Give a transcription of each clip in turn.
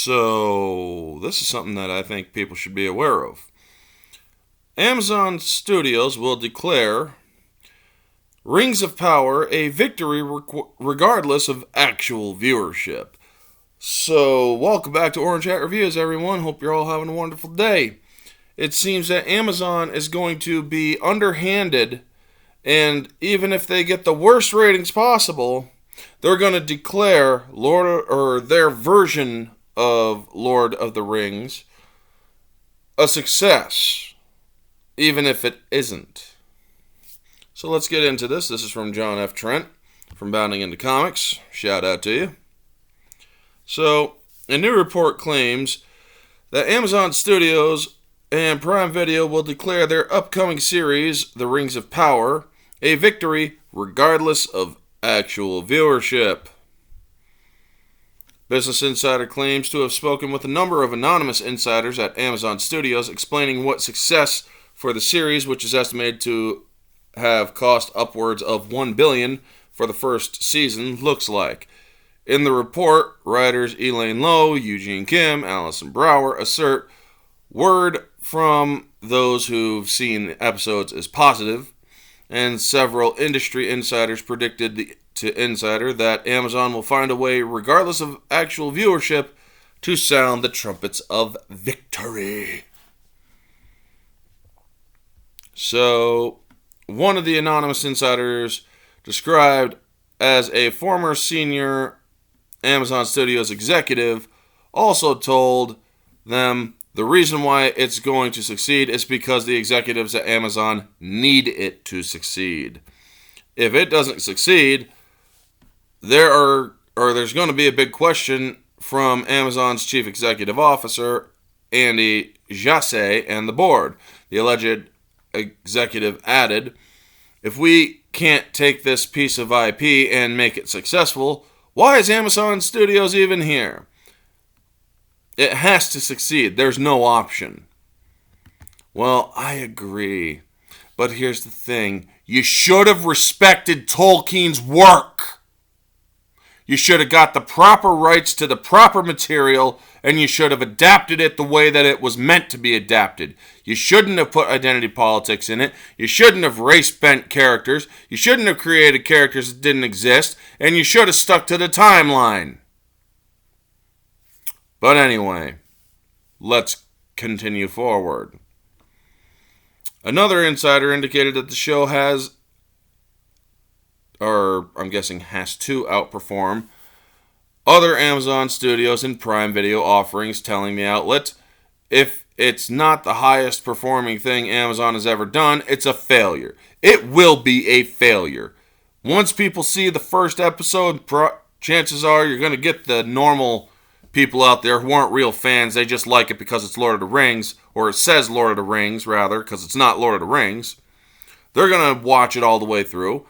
So, this is something that I think people should be aware of. Amazon Studios will declare Rings of Power a victory regardless of actual viewership. So, welcome back to Orange Hat Reviews, everyone. Hope you're all having a wonderful day. It seems that Amazon is going to be underhanded, and even if they get the worst ratings possible, they're going to declare their version of Lord of the Rings a success, even if it isn't. So let's get into this. This is from John F. Trent from Bounding into Comics. Shout out to you. So, a new report claims that Amazon Studios and Prime Video will declare their upcoming series, The Rings of Power, a victory regardless of actual viewership. Business Insider claims to have spoken with a number of anonymous insiders at Amazon Studios explaining what success for the series, which is estimated to have cost upwards of $1 billion for the first season, looks like. In the report, writers Elaine Lowe, Eugene Kim, Alison Brower assert word from those who've seen the episodes is positive, and several industry insiders predicted to Insider that Amazon will find a way, regardless of actual viewership, to sound the trumpets of victory. So, one of the anonymous insiders, described as a former senior Amazon Studios executive, also told them the reason why it's going to succeed is because the executives at Amazon need it to succeed. If it doesn't succeed, there's going to be a big question from Amazon's chief executive officer, Andy Jassy, and the board. The alleged executive added, "If we can't take this piece of IP and make it successful, why is Amazon Studios even here? It has to succeed. There's no option." Well, I agree. But here's the thing. You should have respected Tolkien's work. You should have got the proper rights to the proper material, and you should have adapted it the way that it was meant to be adapted. You shouldn't have put identity politics in it. You shouldn't have race-bent characters. You shouldn't have created characters that didn't exist, and you should have stuck to the timeline. But anyway, let's continue forward. Another insider indicated that the show has to outperform other Amazon Studios and Prime Video offerings, telling the outlet, if it's not the highest performing thing Amazon has ever done, it's a failure. It will be a failure. Once people see the first episode, chances are you're going to get the normal people out there who aren't real fans. They just like it because it's Lord of the Rings, or it says Lord of the Rings, rather, because it's not Lord of the Rings. They're going to watch it all the way through.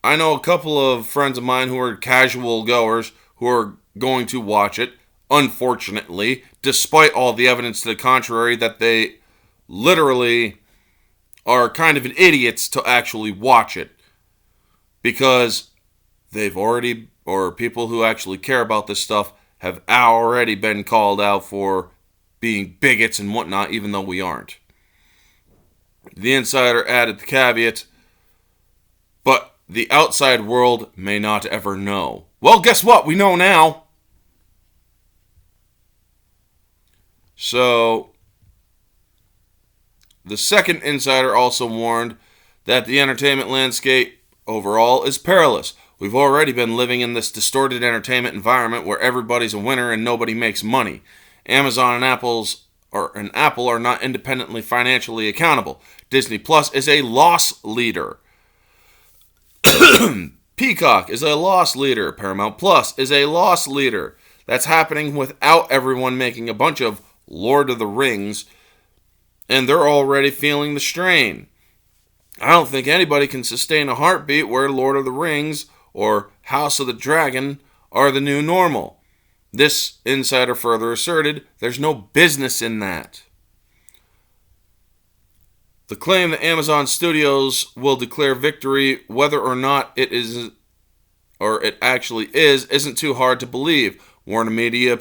I know a couple of friends of mine who are casual goers who are going to watch it, unfortunately, despite all the evidence to the contrary that they literally are kind of idiots to actually watch it. Because people who actually care about this stuff have already been called out for being bigots and whatnot, even though we aren't. The insider added the caveat, but the outside world may not ever know. Well, guess what? We know now. So, the second insider also warned that the entertainment landscape overall is perilous. We've already been living in this distorted entertainment environment where everybody's a winner and nobody makes money. Amazon and Apple are not independently financially accountable. Disney Plus is a loss leader. Peacock is a loss leader. Paramount Plus is a loss leader. That's happening without everyone making a bunch of Lord of the Rings, and they're already feeling the strain. I don't think anybody can sustain a heartbeat where Lord of the Rings or House of the Dragon are the new normal. This insider further asserted there's no business in that. The claim that Amazon Studios will declare victory whether or not it actually is, isn't too hard to believe. Warner Media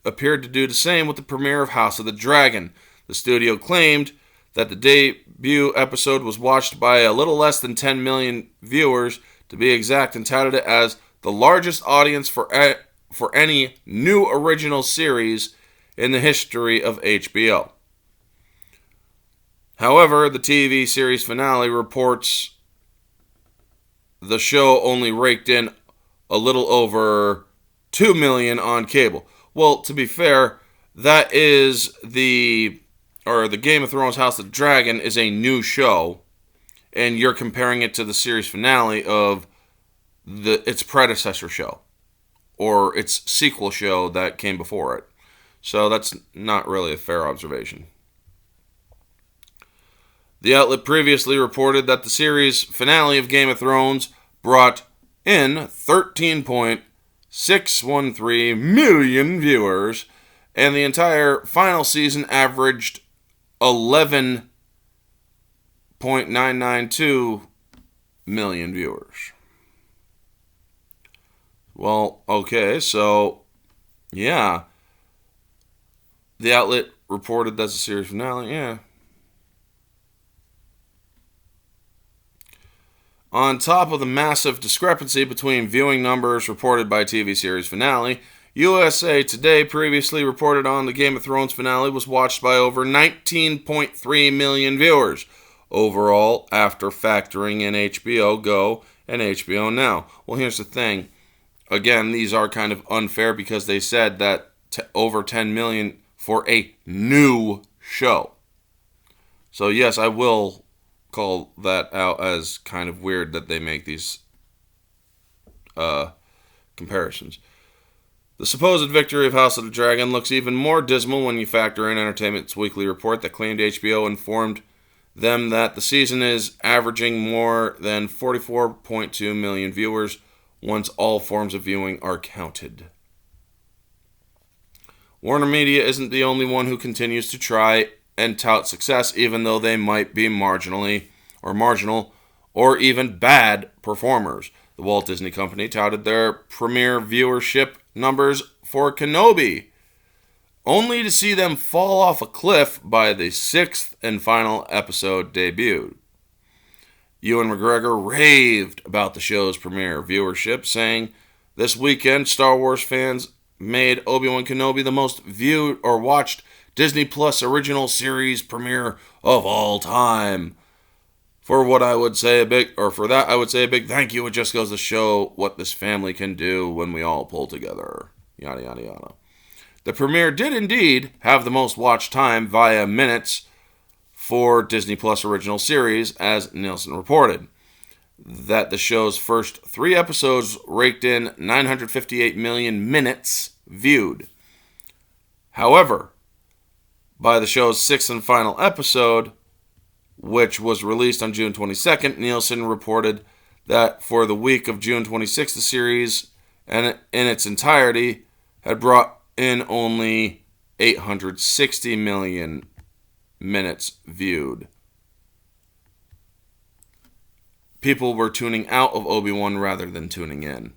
appeared to do the same with the premiere of House of the Dragon. The studio claimed that the debut episode was watched by a little less than 10 million viewers, to be exact, and touted it as the largest audience for any new original series in the history of HBO. However, the TV series finale reports the show only raked in a little over 2 million on cable. Well, to be fair, that is the Game of Thrones House of the Dragon is a new show, and you're comparing it to the series finale of its predecessor show, or its sequel show that came before it. So that's not really a fair observation. The outlet previously reported that the series finale of Game of Thrones brought in 13.613 million viewers, and the entire final season averaged 11.992 million viewers. Well, okay, so, yeah. The outlet reported that's the series finale, yeah. On top of the massive discrepancy between viewing numbers reported by TV series finale, USA Today previously reported on the Game of Thrones finale was watched by over 19.3 million viewers overall, after factoring in HBO Go and HBO Now. Well, here's the thing. Again, these are kind of unfair because they said that over 10 million for a new show. So yes, I will call that out as kind of weird that they make these comparisons. The supposed victory of House of the Dragon looks even more dismal when you factor in Entertainment's weekly report that claimed HBO informed them that the season is averaging more than 44.2 million viewers once all forms of viewing are counted. Warner Media isn't the only one who continues to try and tout success, even though they might be marginal or even bad performers. The Walt Disney Company touted their premiere viewership numbers for Kenobi, only to see them fall off a cliff by the 6th and final episode debuted. Ewan McGregor raved about the show's premiere viewership, saying, "This weekend, Star Wars fans made Obi-Wan Kenobi the most viewed or watched Disney Plus original series premiere of all time. For that, I would say a big thank you. It just goes to show what this family can do when we all pull together." Yada, yada, yada. The premiere did indeed have the most watch time via minutes for Disney Plus original series, as Nielsen reported. That the show's first 3 episodes raked in 958 million minutes viewed. However, by the show's 6th and final episode, which was released on June 22nd, Nielsen reported that for the week of June 26th, the series, and in its entirety, had brought in only 860 million minutes viewed. People were tuning out of Obi-Wan rather than tuning in.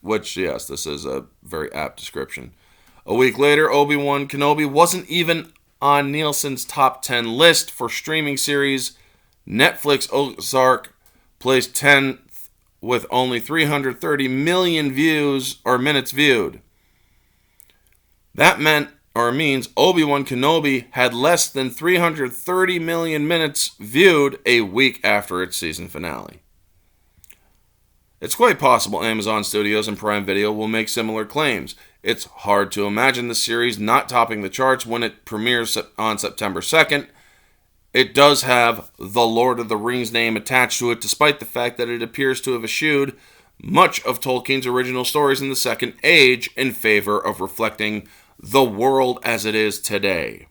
Which, yes, this is a very apt description. A week later, Obi-Wan Kenobi wasn't even on Nielsen's top 10 list for streaming series. Netflix Ozark placed 10th with only 330 million views or minutes viewed. That means Obi-Wan Kenobi had less than 330 million minutes viewed a week after its season finale. It's quite possible Amazon Studios and Prime Video will make similar claims. It's hard to imagine the series not topping the charts when it premieres on September 2nd. It does have the Lord of the Rings name attached to it, despite the fact that it appears to have eschewed much of Tolkien's original stories in the Second Age in favor of reflecting the world as it is today.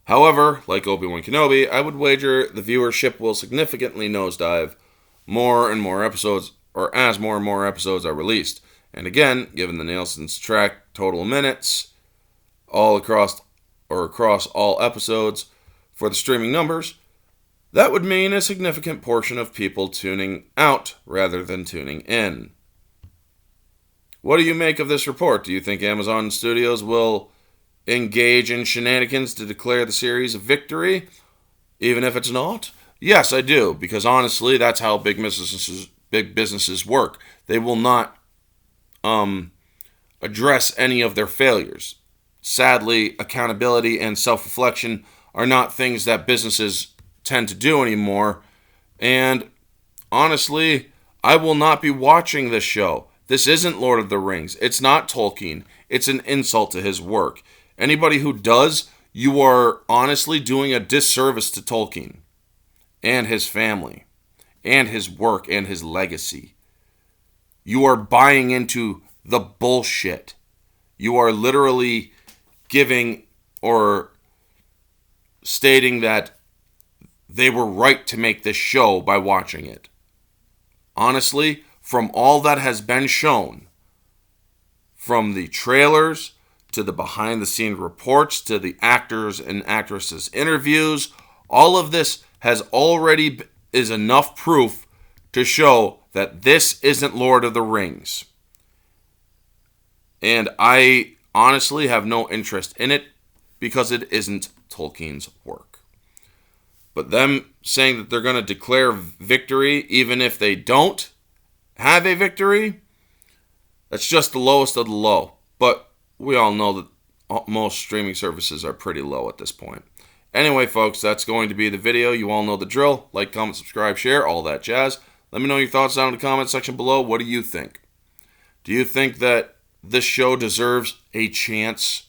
However, like Obi-Wan Kenobi, I would wager the viewership will significantly nosedive more and more episodes, or as more and more episodes are released. And again, given the Nielsen's track total minutes across all episodes for the streaming numbers, that would mean a significant portion of people tuning out rather than tuning in. What do you make of this report? Do you think Amazon Studios will engage in shenanigans to declare the series a victory, even if it's not? Yes, I do, because honestly, that's how big businesses work. They will not address any of their failures. Sadly, accountability and self-reflection are not things that businesses tend to do anymore. And honestly, I will not be watching this show. This isn't Lord of the Rings. It's not Tolkien. It's an insult to his work. Anybody who does, you are honestly doing a disservice to Tolkien and his family and his work and his legacy. You are buying into the bullshit. You are literally giving or stating that they were right to make this show by watching it. Honestly, from all that has been shown, from the trailers to the behind-the-scenes reports to the actors and actresses' interviews, all of this is enough proof to show that this isn't Lord of the Rings. And I honestly have no interest in it because it isn't Tolkien's work. But them saying that they're going to declare victory even if they don't have a victory, that's just the lowest of the low. But we all know that most streaming services are pretty low at this point. Anyway, folks, that's going to be the video. You all know the drill. Like, comment, subscribe, share, all that jazz. Let me know your thoughts down in the comment section below. What do you think? Do you think that this show deserves a chance?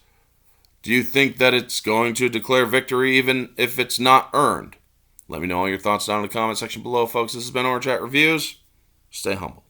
Do you think that it's going to declare victory even if it's not earned? Let me know all your thoughts down in the comment section below, folks. This has been Orange Hat Reviews. Stay humble.